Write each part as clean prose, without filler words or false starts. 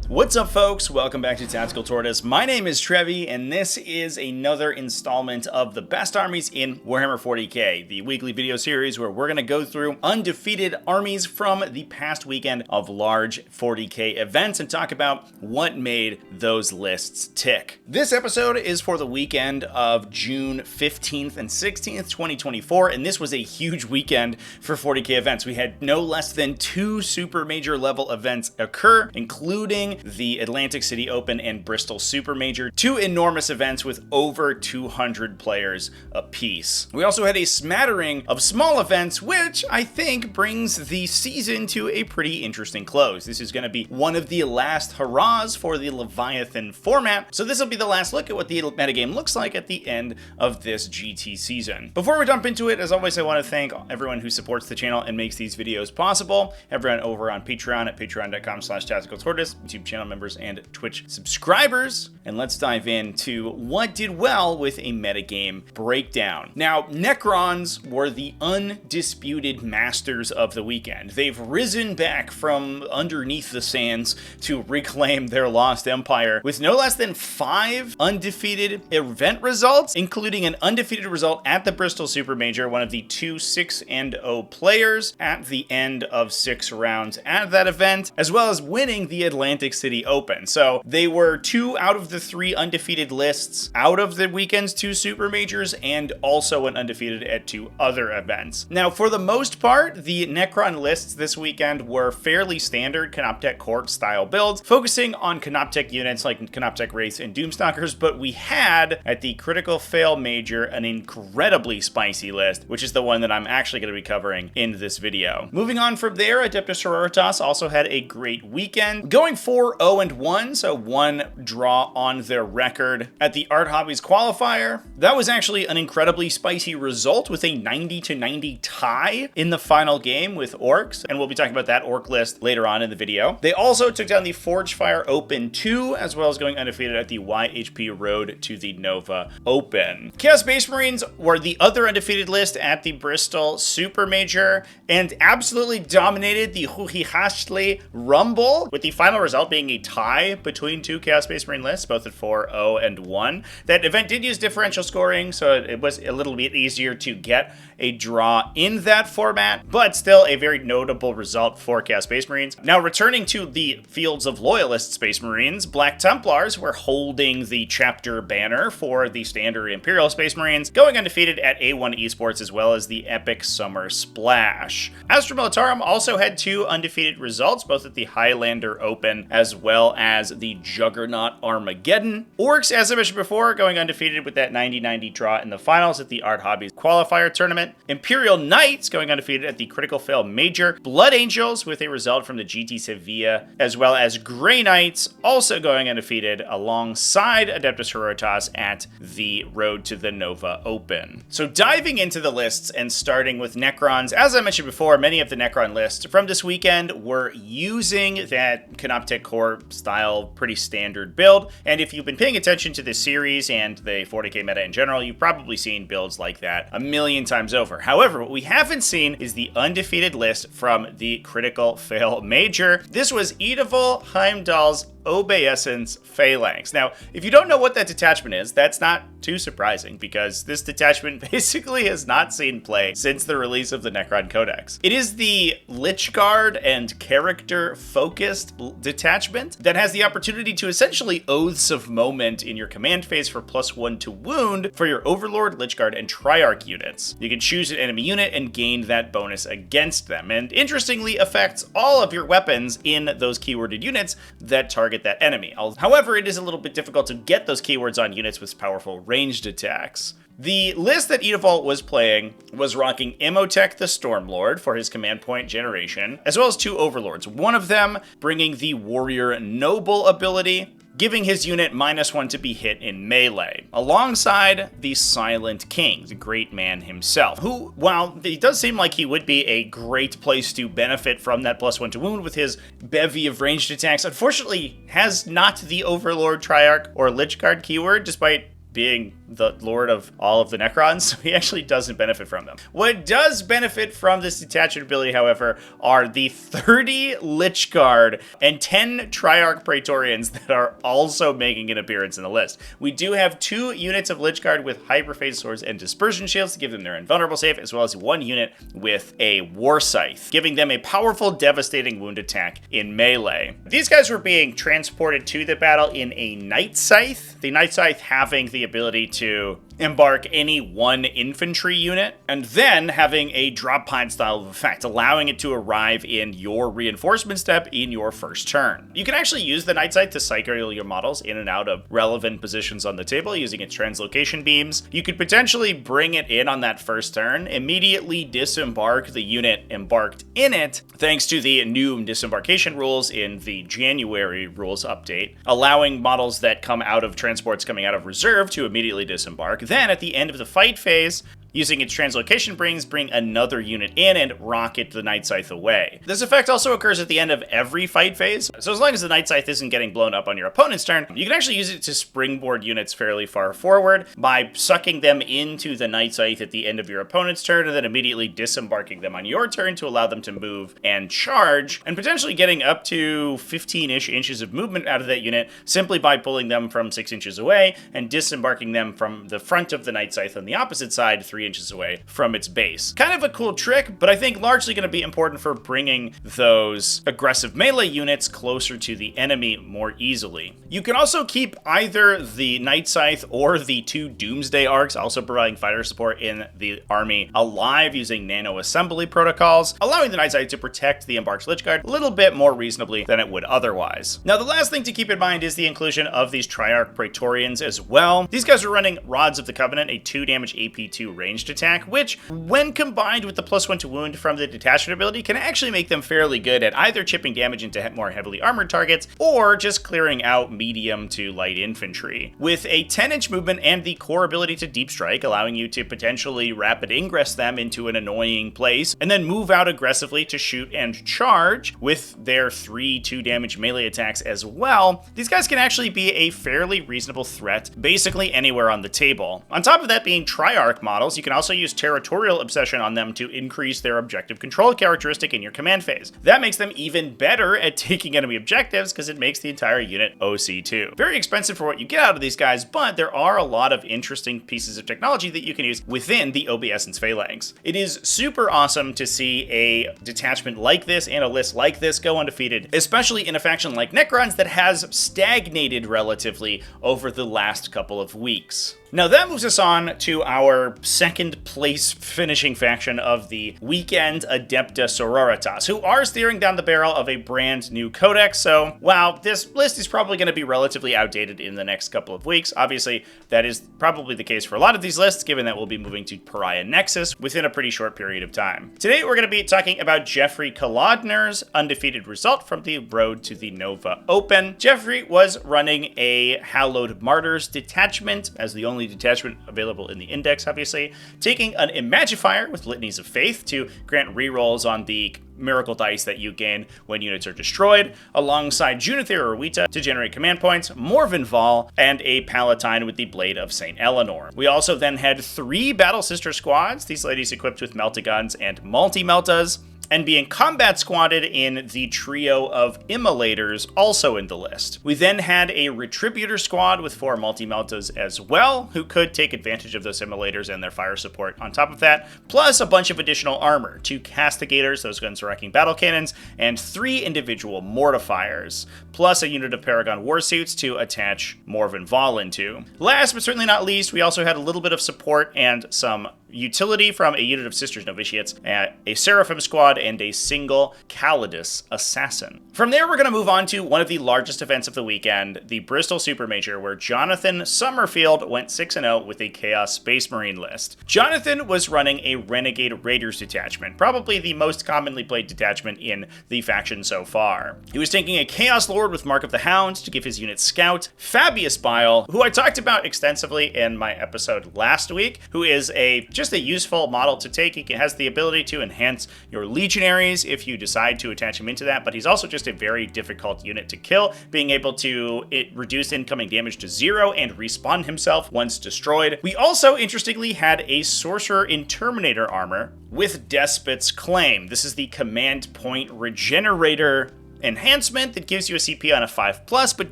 What's up, folks? Welcome back to TacticalTortoise. My name is Trevi, and this is another installment of the best armies in Warhammer 40k, the weekly video series where we're going to go through undefeated armies from the past weekend of large 40k events and talk about what made those lists tick. This episode is for the weekend of June 15th and 16th, 2024, and this was a huge weekend for 40k events. We had no less than 2 super major level events occur, including the Atlantic City Open and Bristol Super Major, 2 enormous events with over 200 players apiece. We also had a smattering of small events, which I think brings the season to a pretty interesting close. This is going to be one of the last hurrahs for the Leviathan format, so this will be the last look at what the metagame looks like at the end of this GT season. Before we jump into it, as always, I want to thank everyone who supports the channel and makes these videos possible. Everyone over on Patreon at patreon.com/TacticalTortoise, YouTube channel members and Twitch subscribers. And let's dive into what did well with a metagame breakdown. Now, Necrons were the undisputed masters of the weekend. They've risen back from underneath the sands to reclaim their lost empire with no less than 5 undefeated event results, including an undefeated result at the Bristol Super Major, one of the 2 6-0 players at the end of 6 rounds at that event, as well as winning the Atlantic City Open. So they were 2 out of the 3 undefeated lists out of the weekend's 2 super majors, and also an undefeated at 2 other events. Now, for the most part, the Necron lists this weekend were fairly standard Canoptech Court style builds, focusing on Canoptech units like Canoptech Wraiths and Doomstalkers, but we had at the Critical Fail Major an incredibly spicy list, which is the one that I'm actually going to be covering in this video. Moving on from there, Adepta Sororitas also had a great weekend, going 4-0-1, so 1 draw on their record at the Art Hobbies qualifier. That was actually an incredibly spicy result with a 90-90 tie in the final game with Orcs, and we'll be talking about that Orc list later on in the video. They also took down the Forgefire Open 2, as well as going undefeated at the YHP Road to the Nova Open. Chaos Space Marines were the other undefeated list at the Bristol Super Major, and absolutely dominated the Huhihashle Rumble, with the final result being a tie between 2 Chaos Space Marine lists, both at 4-0-1. That event did use differential scoring, so it was a little bit easier to get a draw in that format, but still a very notable result for Chaos Space Marines. Now, returning to the fields of Loyalist Space Marines, Black Templars were holding the chapter banner for the standard Imperial Space Marines, going undefeated at A1 Esports, as well as the Epic Summer Splash. Astra Militarum also had 2 undefeated results, both at the Highlander Open as well as the Juggernaut Armageddon. Orcs, as I mentioned before, going undefeated with that 90-90 draw in the finals at the Art Hobbies qualifier tournament. Imperial Knights going undefeated at the Critical Fail Major. Blood Angels with a result from the GT Sevilla, as well as Grey Knights also going undefeated alongside Adepta Sororitas at the Road to the Nova Open. So diving into the lists and starting with Necrons, as I mentioned before, many of the Necron lists from this weekend were using that Canoptech Core style, pretty standard build, and if you've been paying attention to this series and the 40k meta in general, you've probably seen builds like that a million times over. However, what we haven't seen is the undefeated list from the Critical Fail Major. This was Edevil, Heimdall's Obeisance Phalanx. Now, if you don't know what that detachment is, that's not too surprising, because this detachment basically has not seen play since the release of the Necron Codex. It is the Lich Guard and character-focused detachment that has the opportunity to essentially Oaths of Moment in your command phase for +1 to wound for your Overlord, Lich Guard, and Triarch units. You can choose an enemy unit and gain that bonus against them, and interestingly affects all of your weapons in those keyworded units that target that enemy. However, it is a little bit difficult to get those keywords on units with powerful ranged attacks. The list that Edevil was playing was rocking Imhotep the Stormlord for his command point generation, as well as 2 Overlords, one of them bringing the Warrior Noble ability, giving his unit -1 to be hit in melee, alongside the Silent King, the great man himself, who, while it does seem like he would be a great place to benefit from that +1 to wound with his bevy of ranged attacks, unfortunately has not the Overlord, Triarch, or Lich Guard keyword, despite being the lord of all of the Necrons, so he actually doesn't benefit from them. What does benefit from this detachment ability, however, are the 30 Lich Guard and 10 Triarch Praetorians that are also making an appearance in the list. We do have 2 units of Lich Guard with Hyperphase Swords and Dispersion Shields to give them their invulnerable save, as well as 1 unit with a War Scythe, giving them a powerful, devastating wound attack in melee. These guys were being transported to the battle in a Knight Scythe, the Knight Scythe having the ability to embark any 1 infantry unit, and then having a drop pod style of effect, allowing it to arrive in your reinforcement step in your first turn. You can actually use the Knight Scythe to cycle your models in and out of relevant positions on the table using its translocation beams. You could potentially bring it in on that first turn, immediately disembark the unit embarked in it, thanks to the new disembarkation rules in the January rules update, allowing models that come out of transports coming out of reserve to immediately disembark. Then at the end of the fight phase, using its translocation brings, bring another unit in and rocket the Knight Scythe away. This effect also occurs at the end of every fight phase, so as long as the Knight Scythe isn't getting blown up on your opponent's turn, you can actually use it to springboard units fairly far forward by sucking them into the Knight Scythe at the end of your opponent's turn and then immediately disembarking them on your turn to allow them to move and charge, and potentially getting up to 15-ish inches of movement out of that unit simply by pulling them from 6 inches away and disembarking them from the front of the Knight Scythe on the opposite side 3 inches away from its base. Kind of a cool trick, but I think largely going to be important for bringing those aggressive melee units closer to the enemy more easily. You can also keep either the Knight Scythe or the 2 Doomsday Arcs, also providing fighter support in the army, alive using nano-assembly protocols, allowing the Knight Scythe to protect the embarked Lich Guard a little bit more reasonably than it would otherwise. Now, the last thing to keep in mind is the inclusion of these Triarch Praetorians as well. These guys are running Rods of the Covenant, a 2 damage AP2 ranged attack, which, when combined with the +1 to wound from the detachment ability, can actually make them fairly good at either chipping damage into more heavily armored targets, or just clearing out medium to light infantry. With a 10-inch movement and the core ability to deep strike, allowing you to potentially rapid ingress them into an annoying place, and then move out aggressively to shoot and charge with their 3 2 damage melee attacks as well, these guys can actually be a fairly reasonable threat basically anywhere on the table. On top of that, being Triarch models, you can also use Territorial Obsession on them to increase their objective control characteristic in your command phase. That makes them even better at taking enemy objectives because it makes the entire unit OC2. Very expensive for what you get out of these guys, but there are a lot of interesting pieces of technology that you can use within the Obeisance Phalanx. It is super awesome to see a detachment like this and a list like this go undefeated, especially in a faction like Necrons that has stagnated relatively over the last couple of weeks. Now that moves us on to our second place finishing faction of the weekend, Adepta Sororitas, who are steering down the barrel of a brand new codex. So while this list is probably going to be relatively outdated in the next couple of weeks, obviously that is probably the case for a lot of these lists, given that we'll be moving to Pariah Nexus within a pretty short period of time. Today we're going to be talking about Jeffrey Kalodner's undefeated result from the Road to the Nova Open. Jeffrey was running a Hallowed Martyrs detachment as the only detachment available in the index, obviously, taking an Imagifier with Litanies of Faith to grant rerolls on the miracle dice that you gain when units are destroyed, alongside Junither or Wita to generate command points, Morven Val, and a Palatine with the Blade of St. Eleanor. We also then had 3 Battle Sister squads, these ladies equipped with Meltagons and Multi-Meltas, and being combat squatted in the trio of Immolators also in the list. We then had a Retributor squad with 4 Multi-Meltas as well, who could take advantage of those Immolators and their fire support on top of that, plus a bunch of additional armor, 2 Castigators, those guns wrecking battle cannons, and 3 individual Mortifiers, plus a unit of Paragon Warsuits to attach Morven Val into. Last but certainly not least, we also had a little bit of support and some utility from a unit of Sisters Novitiates, a Seraphim squad, and a single Calidus assassin. From there, we're going to move on to one of the largest events of the weekend, the Bristol Super Major, where Jonathan Summerfield went 6-0 with a Chaos Space Marine list. Jonathan was running a Renegade Raiders detachment, probably the most commonly played detachment in the faction so far. He was taking a Chaos Lord with Mark of the Hound to give his unit Scout, Fabius Bile, who I talked about extensively in my episode last week, who is a just a useful model to take. He has the ability to enhance your legionaries if you decide to attach him into that, but he's also just a very difficult unit to kill, being able to reduce incoming damage to 0 and respawn himself once destroyed. We also, interestingly, had a Sorcerer in Terminator armor with Despot's Claim. This is the command point regenerator enhancement that gives you a CP on a 5+, but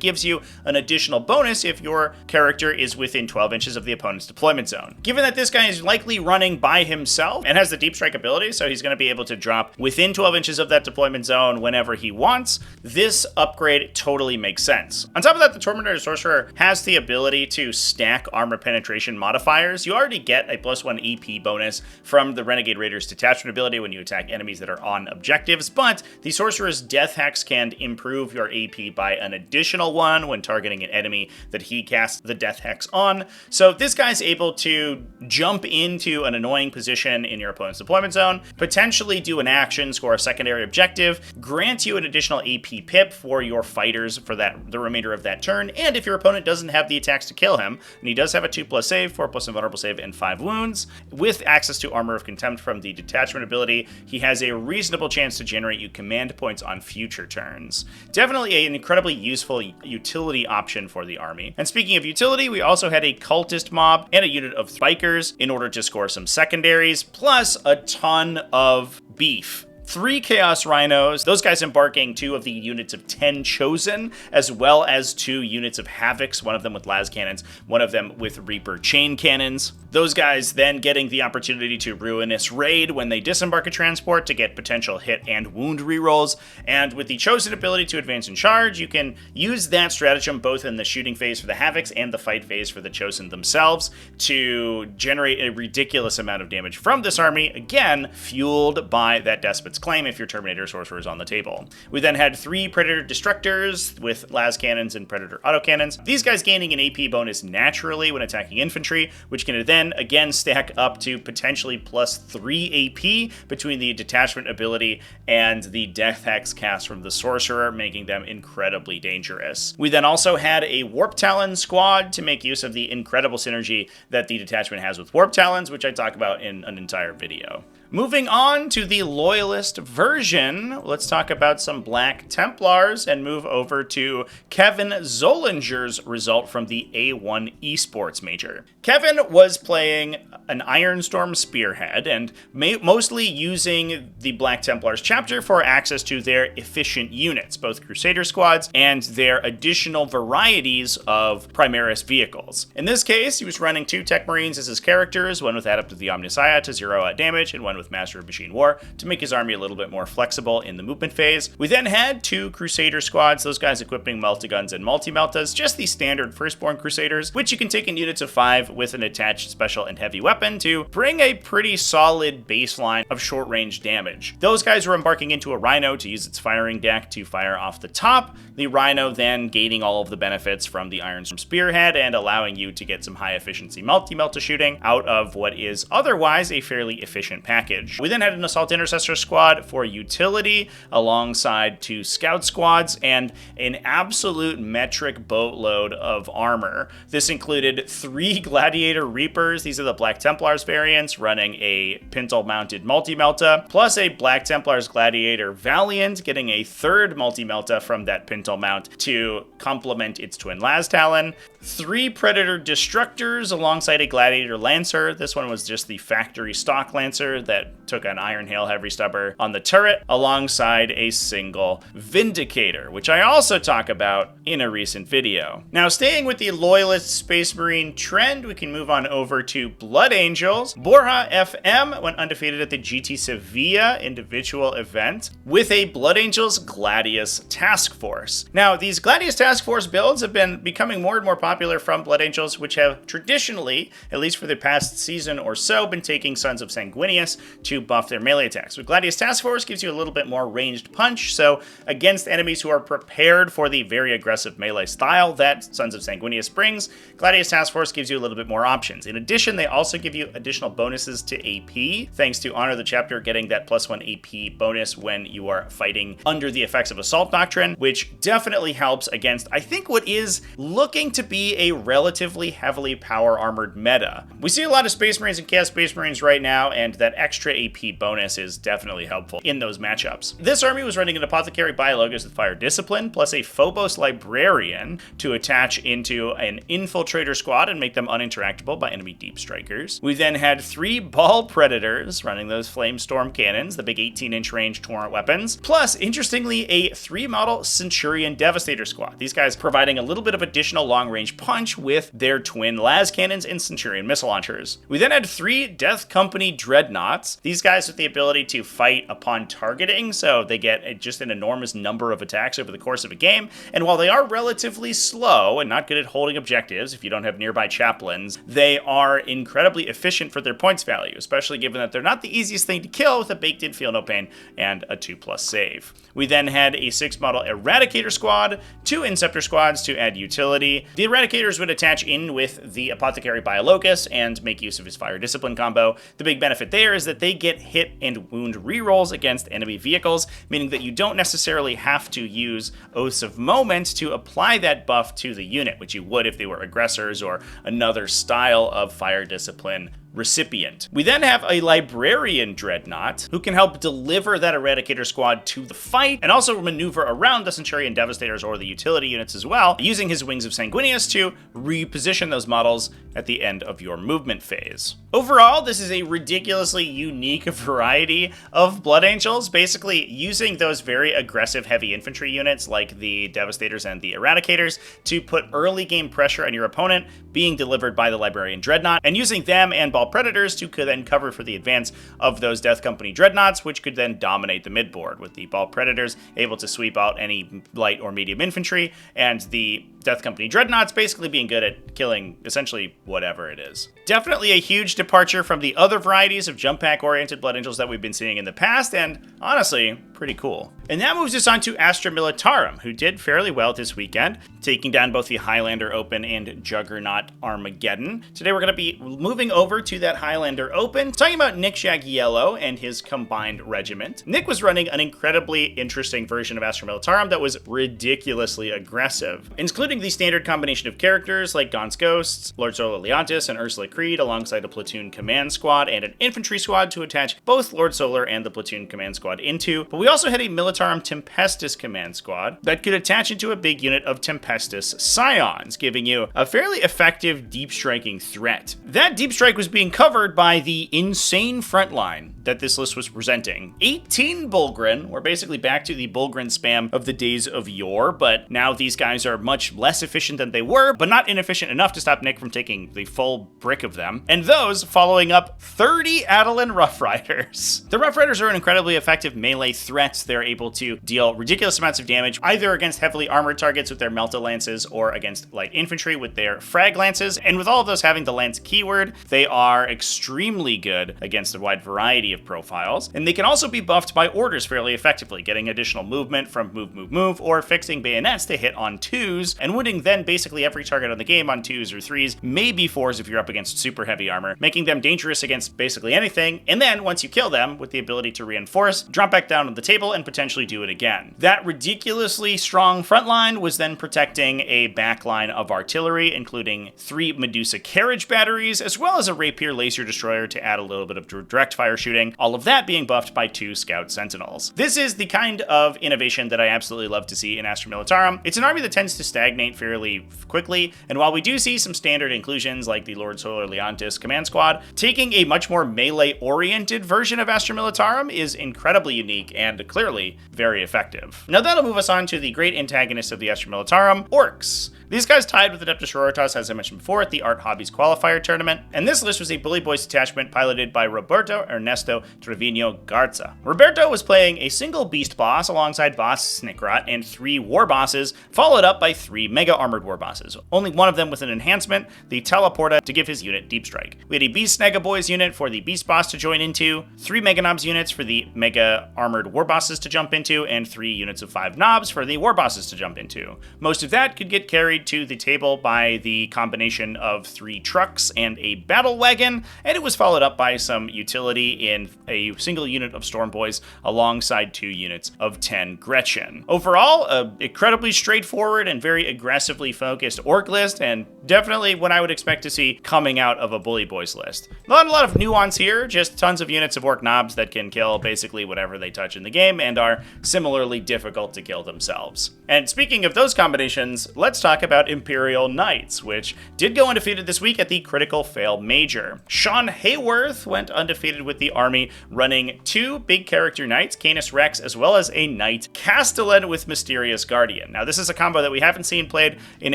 gives you an additional bonus if your character is within 12 inches of the opponent's deployment zone. Given that this guy is likely running by himself and has the deep strike ability, so he's going to be able to drop within 12 inches of that deployment zone whenever he wants, this upgrade totally makes sense. On top of that, the Terminator Sorcerer has the ability to stack armor penetration modifiers. You already get a +1 EP bonus from the Renegade Raider's detachment ability when you attack enemies that are on objectives, but the Sorcerer's Death Hex can improve your AP by an additional 1 when targeting an enemy that he casts the Death Hex on. So this guy's able to jump into an annoying position in your opponent's deployment zone, potentially do an action, score a secondary objective, grant you an additional AP pip for your fighters for the remainder of that turn, and if your opponent doesn't have the attacks to kill him, and he does have a 2+ save, 4+ invulnerable save, and 5 wounds, with access to Armor of Contempt from the detachment ability, he has a reasonable chance to generate you command points on future turns. Definitely an incredibly useful utility option for the army. And speaking of utility, we also had a cultist mob and a unit of spikers in order to score some secondaries, plus a ton of beef. 3 Chaos Rhinos, those guys embarking 2 of the units of 10 Chosen, as well as 2 units of Havocs, one of them with las cannons, one of them with Reaper chain cannons. Those guys then getting the opportunity to Ruinous Raid when they disembark a transport to get potential hit and wound rerolls, and with the Chosen ability to advance and charge, you can use that stratagem both in the shooting phase for the Havocs and the fight phase for the Chosen themselves to generate a ridiculous amount of damage from this army, again, fueled by that Despot's Claim if your Terminator Sorcerer is on the table. We then had 3 Predator Destructors with las cannons and Predator autocannons. These guys gaining an AP bonus naturally when attacking infantry, which can then again stack up to potentially +3 AP between the detachment ability and the Death Hex cast from the Sorcerer, making them incredibly dangerous. We then also had a Warp Talon squad to make use of the incredible synergy that the detachment has with Warp Talons, which I talk about in an entire video. Moving on to the Loyalist version, let's talk about some Black Templars and move over to Kevin Zollinger's result from the A1 Esports Major. Kevin was playing an Ironstorm Spearhead and mostly using the Black Templars chapter for access to their efficient units, both Crusader squads and their additional varieties of Primaris vehicles. In this case, he was running 2 Tech Marines as his characters, one with Adepta the Omnissiah to 0 out damage, and one with Master of Machine War to make his army a little bit more flexible in the movement phase. We then had 2 Crusader squads, those guys equipping Multiguns and Multi-Meltas, just the standard Firstborn Crusaders, which you can take in units of 5 with an attached special and heavy weapon to bring a pretty solid baseline of short-range damage. Those guys were embarking into a Rhino to use its firing deck to fire off the top, the Rhino then gaining all of the benefits from the Ironstorm Spearhead and allowing you to get some high-efficiency Multi-Melta shooting out of what is otherwise a fairly efficient package. We then had an Assault Intercessor squad for utility alongside 2 Scout squads and an absolute metric boatload of armor. This included 3 Gladiator Reapers, these are the Black Templars variants, running a pintle-mounted Multi-Melta, plus a Black Templars Gladiator Valiant, getting a 3rd Multi-Melta from that pintle mount to complement its twin las talon, 3 Predator Destructors alongside a Gladiator Lancer. This one was just the factory stock Lancer that took an Iron Hail Heavy Stubber on the turret, alongside a single Vindicator, which I also talk about in a recent video. Now, staying with the Loyalist Space Marine trend, we can move on over to Blood Angels. Borja FM went undefeated at the GT Sevilla individual event with a Blood Angels Gladius Task Force. Now, these Gladius Task Force builds have been becoming more and more popular from Blood Angels, which have traditionally, at least for the past season or so, been taking Sons of Sanguinius to buff their melee attacks. With Gladius Task Force gives you a little bit more ranged punch, so against enemies who are prepared for the very aggressive melee style that Sons of Sanguinius brings, Gladius Task Force gives you a little bit more options. In addition, they also give you additional bonuses to AP, thanks to Honor the Chapter getting that +1 AP bonus when you are fighting under the effects of Assault Doctrine, which definitely helps against, I think, what is looking to be a relatively heavily power armored meta. We see a lot of Space Marines and Chaos Space Marines right now, and that extra AP bonus is definitely helpful in those matchups. This army was running an Apothecary Biologos with Fire Discipline, plus a Phobos Librarian to attach into an Infiltrator squad and make them uninteractable by enemy Deep Strikers. We then had 3 Ball Predators running those Flame Storm Cannons, the big 18-inch range torrent weapons, plus, interestingly, a 3-model Centurion Devastator squad. These guys providing a little bit of additional long-range punch with their twin las cannons and Centurion missile launchers. We then had 3 Death Company Dreadnoughts. These guys with the ability to fight upon targeting, so they get just an enormous number of attacks over the course of a game, and while they are relatively slow and not good at holding objectives if you don't have nearby chaplains, they are incredibly efficient for their points value, especially given that they're not the easiest thing to kill with a baked-in Feel No Pain and a 2+ save. We then had a 6-model Eradicator squad, 2 Inceptor squads to add utility. The Eradicators would attach in with the Apothecary Biolocus and make use of his Fire Discipline combo. The big benefit there is that they get hit and wound rerolls against enemy vehicles, meaning that you don't necessarily have to use Oaths of Moment to apply that buff to the unit, which you would if they were aggressors or another style of Fire Discipline recipient. We then have a Librarian Dreadnought who can help deliver that Eradicator squad to the fight and also maneuver around the Centurion Devastators or the utility units as well, using his Wings of Sanguinius to reposition those models at the end of your movement phase. Overall, this is a ridiculously unique variety of Blood Angels, basically using those very aggressive heavy infantry units like the Devastators and the Eradicators to put early game pressure on your opponent, being delivered by the Librarian Dreadnought, and using them and Ball Predators to then cover for the advance of those Death Company Dreadnoughts, which could then dominate the midboard, with the Ball Predators able to sweep out any light or medium infantry, and the Death Company Dreadnoughts basically being good at killing essentially whatever it is. Definitely a huge departure from the other varieties of jump pack-oriented Blood Angels that we've been seeing in the past, and honestly, pretty cool. And that moves us on to Astra Militarum, who did fairly well this weekend, taking down both the Highlander Open and Juggernaut Armageddon. Today we're going to be moving over to that Highlander Open, talking about Nick Jagiello and his combined regiment. Nick was running an incredibly interesting version of Astra Militarum that was ridiculously aggressive, including the standard combination of characters like Gaunt's Ghosts, Lord Solar Leontis, and Ursula Creed, alongside a platoon command squad and an infantry squad to attach both Lord Solar and the platoon command squad into. But we also had a Militarum Tempestus command squad that could attach into a big unit of Tempestus Scions, giving you a fairly effective deep striking threat. That deep strike was being covered by the insane front line that this list was presenting. 18 Bulgrin. We're basically back to the Bulgrin spam of the days of yore, but now these guys are much less efficient than they were, but not inefficient enough to stop Nick from taking the full brick of them. And those following up 30 Adelan Rough Riders. The Rough Riders are an incredibly effective melee threat. They're able to deal ridiculous amounts of damage, either against heavily armored targets with their Melta Lances or against light infantry with their Frag Lances. And with all of those having the Lance keyword, they are extremely good against a wide variety of profiles. And they can also be buffed by orders fairly effectively, getting additional movement from move, move, move, or fixing bayonets to hit on 2s, and wounding then basically every target on the game on 2s or 3s, maybe 4s if you're up against super heavy armor, making them dangerous against basically anything, and then once you kill them, with the ability to reinforce, drop back down on the table and potentially do it again. That ridiculously strong front line was then protecting a back line of artillery, including 3 Medusa carriage batteries, as well as a Rapier laser destroyer to add a little bit of direct fire shooting, all of that being buffed by 2 Scout Sentinels. This is the kind of innovation that I absolutely love to see in Astra Militarum. It's an army that tends to stagnate fairly quickly, and while we do see some standard inclusions like the Lord Solar Leontis command squad, taking a much more melee-oriented version of Astra Militarum is incredibly unique and clearly very effective. Now that'll move us on to the great antagonist of the Astra Militarum, Orcs. These guys tied with Adepta Sororitas, as I mentioned before, at the Art Hobbies Qualifier Tournament, and this list was a Bully Boys detachment piloted by Roberto Ernesto Trevino Garza. Roberto was playing a single beast boss alongside boss Snickrot and 3 war bosses, followed up by 3 mega armored war bosses, only one of them with an enhancement, the Teleporta, to give his unit deep strike. We had a Beast Snega Boys unit for the beast boss to join into, 3 mega knobs units for the mega armored war bosses to jump into, and 3 units of 5 knobs for the war bosses to jump into. Most of that could get carried to the table by the combination of 3 trucks and a battle wagon, and it was followed up by some utility in a single unit of Storm Boys alongside 2 units of 10 Gretchen. Overall, an incredibly straightforward and very aggressively focused orc list, and definitely what I would expect to see coming out of a Bully Boys list. Not a lot of nuance here, just tons of units of orc knobs that can kill basically whatever they touch in the game and are similarly difficult to kill themselves. And speaking of those combinations, let's talk about Imperial Knights, which did go undefeated this week at the Critical Fail Major. Sean Hayworth went undefeated with the army, running 2 big character knights, Canis Rex, as well as a Knight Castellan with Mysterious Guardian. Now, this is a combo that we haven't seen played in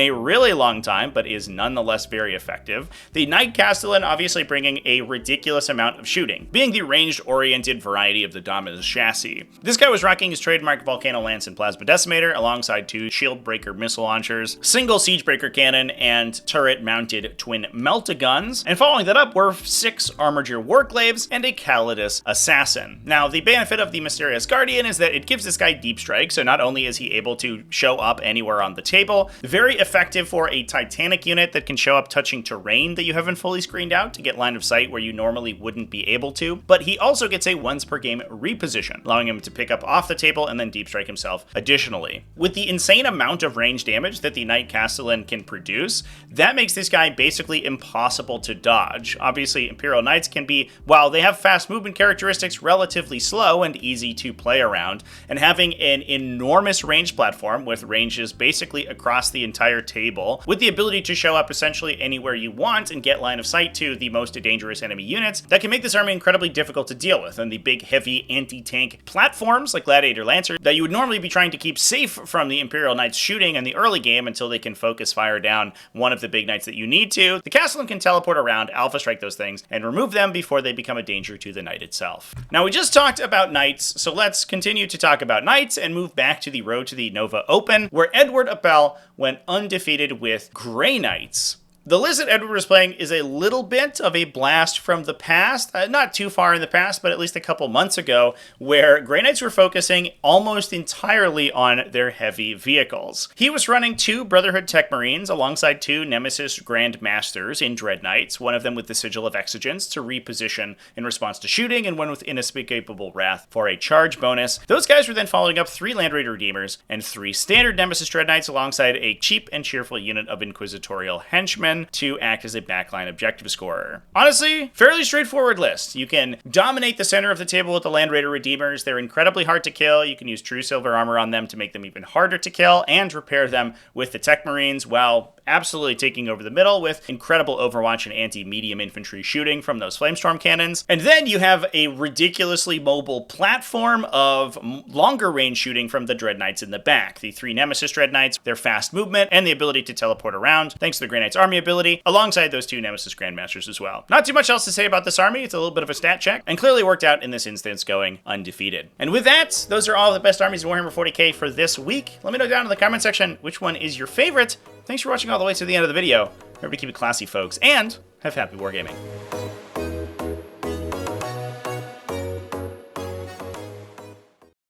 a really long time, but is nonetheless very effective. The Knight Castellan obviously bringing a ridiculous amount of shooting, being the ranged-oriented variety of the Dominus chassis. This guy was rocking his trademark Volcano Lance and Plasma Decimator alongside 2 Shield Breaker missile launchers, single Siege Breaker cannon, and turret-mounted twin Melta-guns, and following that up were 6 Armiger Warglaives and a Calidus Assassin. Now, the benefit of the Mysterious Guardian is that it gives this guy deep strike, so not only is he able to show up anywhere on the table, very effective for a Titanic unit that can show up touching terrain that you haven't fully screened out to get line of sight where you normally wouldn't be able to, but he also gets a once per game reposition, allowing him to pick up off the table and then deep strike himself additionally. With the insane amount of range damage that the Knight Castellan can produce, that makes this guy basically impossible to dodge. Obviously, Imperial Knights can be, while they have fast movement characteristics, relatively slow and easy to play around, and having an enormous range platform with ranges basically across the entire table, with the ability to show up essentially anywhere you want and get line of sight to the most dangerous enemy units, that can make this army incredibly difficult to deal with, and the big heavy anti-tank platforms like Gladiator Lancer that you would normally be trying to keep safe from the Imperial Knights shooting in the early game until they can focus fire down one of the big knights that you need to. The Castellan can teleport around, alpha strike those things, and remove them before they become a danger to the knight itself. Now, we just talked about knights, so let's continue to talk about knights and move back to the road to the Nova Open, where Edward Appel went undefeated with Grey Knights. The list that Edward was playing is a little bit of a blast from the past, not too far in the past, but at least a couple months ago, where Grey Knights were focusing almost entirely on their heavy vehicles. He was running 2 Brotherhood Tech Marines alongside 2 Nemesis Grand Masters in Dread Knights, one of them with the Sigil of Exigence to reposition in response to shooting, and one with Inescapable Wrath for a charge bonus. Those guys were then following up 3 Land Raider Redeemers and 3 standard Nemesis Dread Knights alongside a cheap and cheerful unit of Inquisitorial Henchmen to act as a backline objective scorer. Honestly, fairly straightforward list. You can dominate the center of the table with the Land Raider Redeemers. They're incredibly hard to kill. You can use True Silver Armor on them to make them even harder to kill, and repair them with the Tech Marines while absolutely taking over the middle with incredible Overwatch and anti-medium infantry shooting from those Flamestorm cannons. And then you have a ridiculously mobile platform of longer range shooting from the Dread Knights in the back. The 3 Nemesis Dread Knights, their fast movement, and the ability to teleport around, thanks to the Grey Knights army ability, alongside those 2 Nemesis Grandmasters as well. Not too much else to say about this army. It's a little bit of a stat check, and clearly worked out in this instance going undefeated. And with that, those are all the best armies in Warhammer 40k for this week. Let me know down in the comment section which one is your favorite. Thanks for watching all the way to the end of the video. Remember to keep it classy, folks, and have happy wargaming.